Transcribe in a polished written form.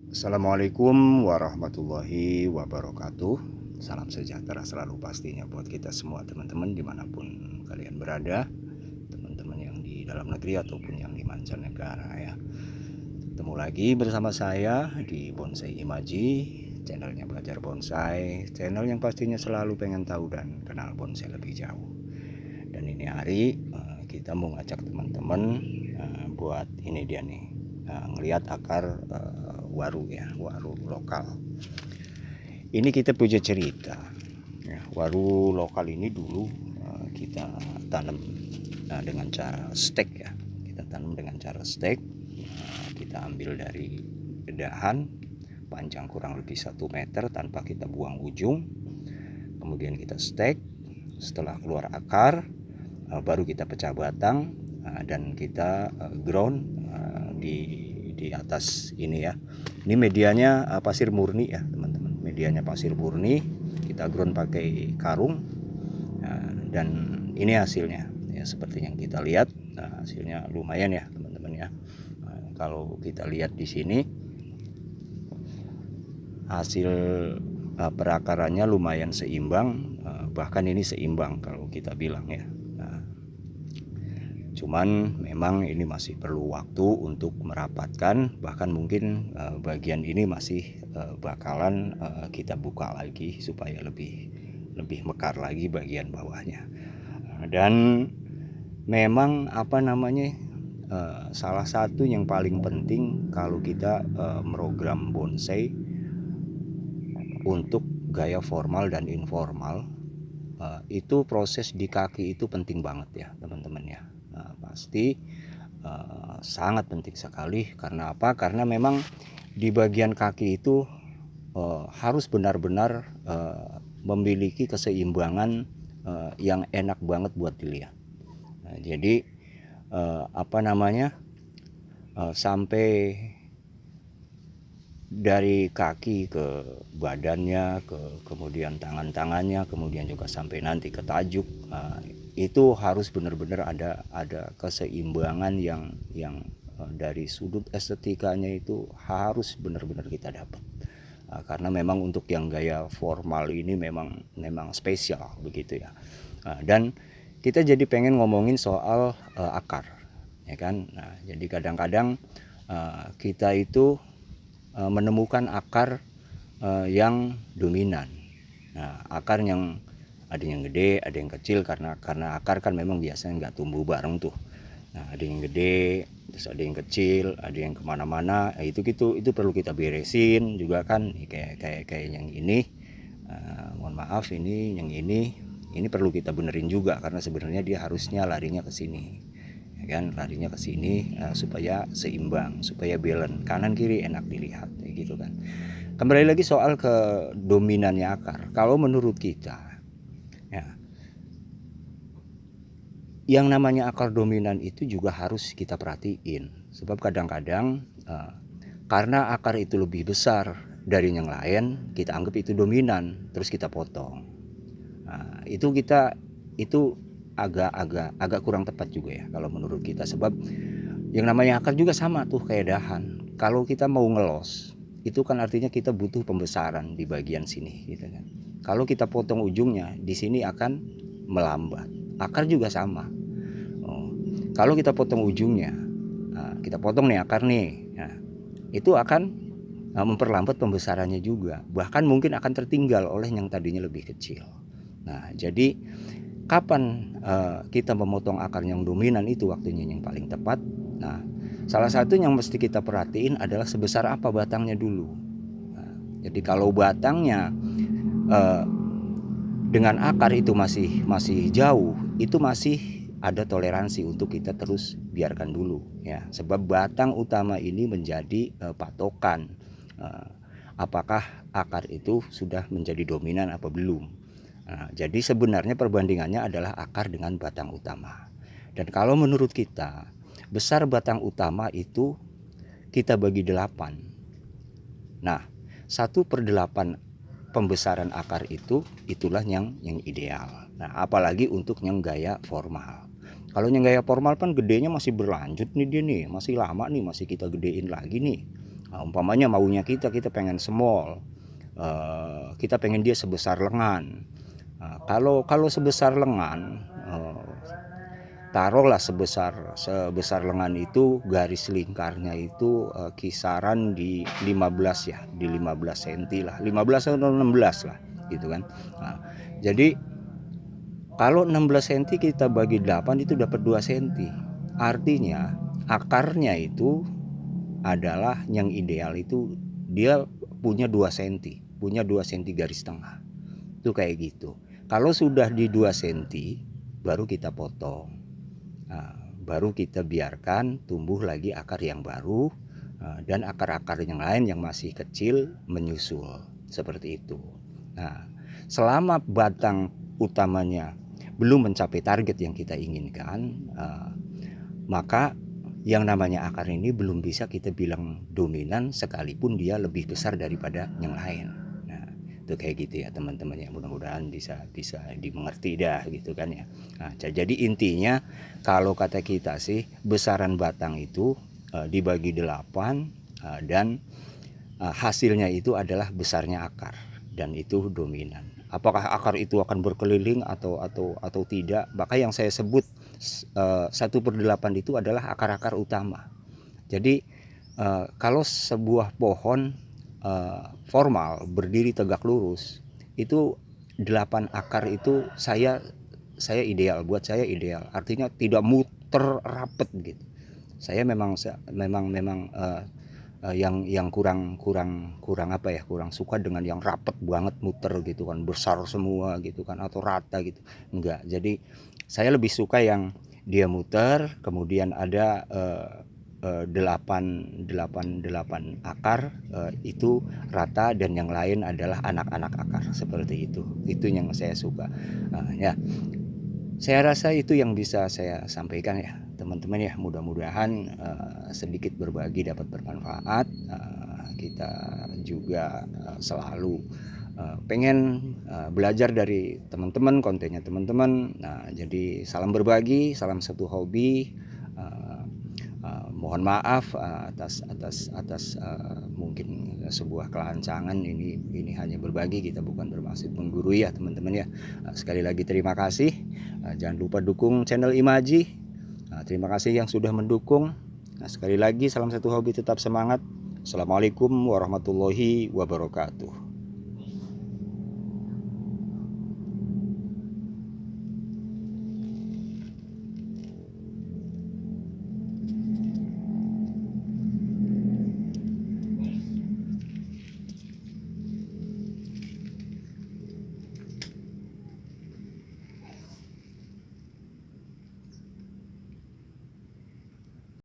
Assalamualaikum warahmatullahi wabarakatuh. Salam sejahtera selalu pastinya buat kita semua teman-teman dimanapun kalian berada, teman-teman yang di dalam negeri ataupun yang di mancanegara ya. Ketemu lagi bersama saya di Bonsai Imaji, channelnya belajar bonsai, channel yang pastinya selalu pengen tahu dan kenal bonsai lebih jauh. Dan ini hari kita mau ngajak teman-teman buat ini dia nih, ngelihat akar waru ya, waru lokal. Ini kita punya cerita ya, waru lokal ini dulu kita tanam dengan cara stek ya. Kita tanam dengan cara stek. Kita ambil dari dahan panjang kurang lebih 1 meter tanpa kita buang ujung. Kemudian kita stek. Setelah keluar akar baru kita pecah batang dan kita ground di atas ini ya. Ini medianya pasir murni ya teman-teman. Medianya pasir murni, kita ground pakai karung dan ini hasilnya ya, seperti yang kita lihat. Hasilnya lumayan ya teman-teman ya. Kalau kita lihat di sini hasil perakarannya lumayan seimbang, bahkan ini seimbang kalau kita bilang ya. Cuman memang ini masih perlu waktu untuk merapatkan, bahkan mungkin bagian ini masih bakalan kita buka lagi supaya lebih mekar lagi bagian bawahnya. Dan memang salah satu yang paling penting kalau kita program bonsai untuk gaya formal dan informal, itu proses di kaki itu penting banget ya teman-teman ya. Pasti sangat penting sekali. Karena apa? Karena memang di bagian kaki itu harus benar-benar memiliki keseimbangan yang enak banget buat dilihat. Jadi sampai dari kaki ke badannya, kemudian tangan-tangannya, kemudian juga sampai nanti ke tajuk, itu harus benar-benar ada keseimbangan yang dari sudut estetikanya itu harus benar-benar kita dapat. Karena memang untuk yang gaya formal ini memang spesial begitu ya. Dan kita jadi pengen ngomongin soal akar ya kan. Nah, jadi kadang-kadang kita itu menemukan akar yang dominan. Nah, akar yang ada yang gede, ada yang kecil, karena akar kan memang biasanya nggak tumbuh bareng tuh. Nah, ada yang gede, terus ada yang kecil, ada yang kemana-mana. Nah, itu perlu kita beresin juga kan. Kayak yang ini, mohon maaf, ini yang ini perlu kita benerin juga karena sebenarnya dia harusnya larinya ke sini. Kan larinya ke sini supaya seimbang, supaya balance kanan kiri enak dilihat gitu kan. Kembali lagi soal ke dominannya akar. Kalau menurut kita ya, yang namanya akar dominan itu juga harus kita perhatiin, sebab kadang-kadang karena akar itu lebih besar dari yang lain, kita anggap itu dominan, terus kita potong. Nah, itu agak kurang tepat juga ya kalau menurut kita, sebab yang namanya akar juga sama tuh kayak dahan. Kalau kita mau ngelos, itu kan artinya kita butuh pembesaran di bagian sini gitu kan. Kalau kita potong ujungnya, di sini akan melambat. Akar juga sama. Kalau kita potong ujungnya, kita potong nih akar nih, itu akan memperlambat pembesarannya juga. Bahkan mungkin akan tertinggal oleh yang tadinya lebih kecil. Nah, jadi kapan kita memotong akar yang dominan itu waktunya yang paling tepat. Nah, salah satu yang mesti kita perhatiin adalah sebesar apa batangnya dulu. Nah, jadi kalau batangnya dengan akar itu masih jauh, itu masih ada toleransi untuk kita terus biarkan dulu ya. Sebab batang utama ini menjadi patokan apakah akar itu sudah menjadi dominan apa belum. Nah, jadi sebenarnya perbandingannya adalah akar dengan batang utama. Dan kalau menurut kita, besar batang utama itu kita bagi 8. Nah, 1/8 pembesaran akar itulah yang ideal. Nah, apalagi untuk yang gaya formal. Kalau yang gaya formal kan gedenya masih berlanjut nih dia nih, masih lama nih, masih kita gedein lagi nih. Umpamanya maunya kita pengen small, kita pengen dia sebesar lengan. Kalau sebesar lengan, taruhlah sebesar lengan itu, garis lingkarnya itu kisaran di 15 ya, di 15 cm lah, 15 atau 16 lah gitu kan. Jadi kalau 16 cm kita bagi 8 itu dapat 2 cm. Artinya akarnya itu adalah yang ideal itu dia punya 2 cm, punya 2 cm garis tengah. Itu kayak gitu. Kalau sudah di 2 cm baru kita potong. Baru kita biarkan tumbuh lagi akar yang baru, dan akar-akar yang lain yang masih kecil menyusul seperti itu. Nah, selama batang utamanya belum mencapai target yang kita inginkan, maka yang namanya akar ini belum bisa kita bilang dominan sekalipun dia lebih besar daripada yang lain. Nah, itu kayak gitu ya teman-teman ya, mudah-mudahan bisa dimengerti dah gitu kan ya. Nah, jadi intinya kalau kata kita sih besaran batang itu dibagi 8, dan hasilnya itu adalah besarnya akar, dan itu dominan. Apakah akar itu akan berkeliling atau tidak? Maka yang saya sebut 1/8 itu adalah akar-akar utama. Jadi kalau sebuah pohon formal berdiri tegak lurus itu 8 akar itu saya ideal, buat saya ideal. Artinya tidak muter rapet gitu. Saya memang yang kurang apa ya, kurang suka dengan yang rapet banget muter gitu kan, besar semua gitu kan, atau rata gitu, enggak. Jadi saya lebih suka yang dia muter, kemudian ada 8 akar itu rata, dan yang lain adalah anak-anak akar seperti itu yang saya suka. Ya, saya rasa itu yang bisa saya sampaikan ya teman-teman ya. Mudah-mudahan sedikit berbagi dapat bermanfaat. Kita juga selalu pengen belajar dari teman-teman, kontennya teman-teman. Nah, jadi salam berbagi, salam satu hobi. Mohon maaf atas mungkin sebuah kelancangan. Ini hanya berbagi, kita bukan bermaksud menggurui ya teman-teman ya. Sekali lagi terima kasih. Jangan lupa dukung channel Imaji. Terima kasih yang sudah mendukung. Sekali lagi salam satu hobi, tetap semangat. Assalamualaikum warahmatullahi wabarakatuh.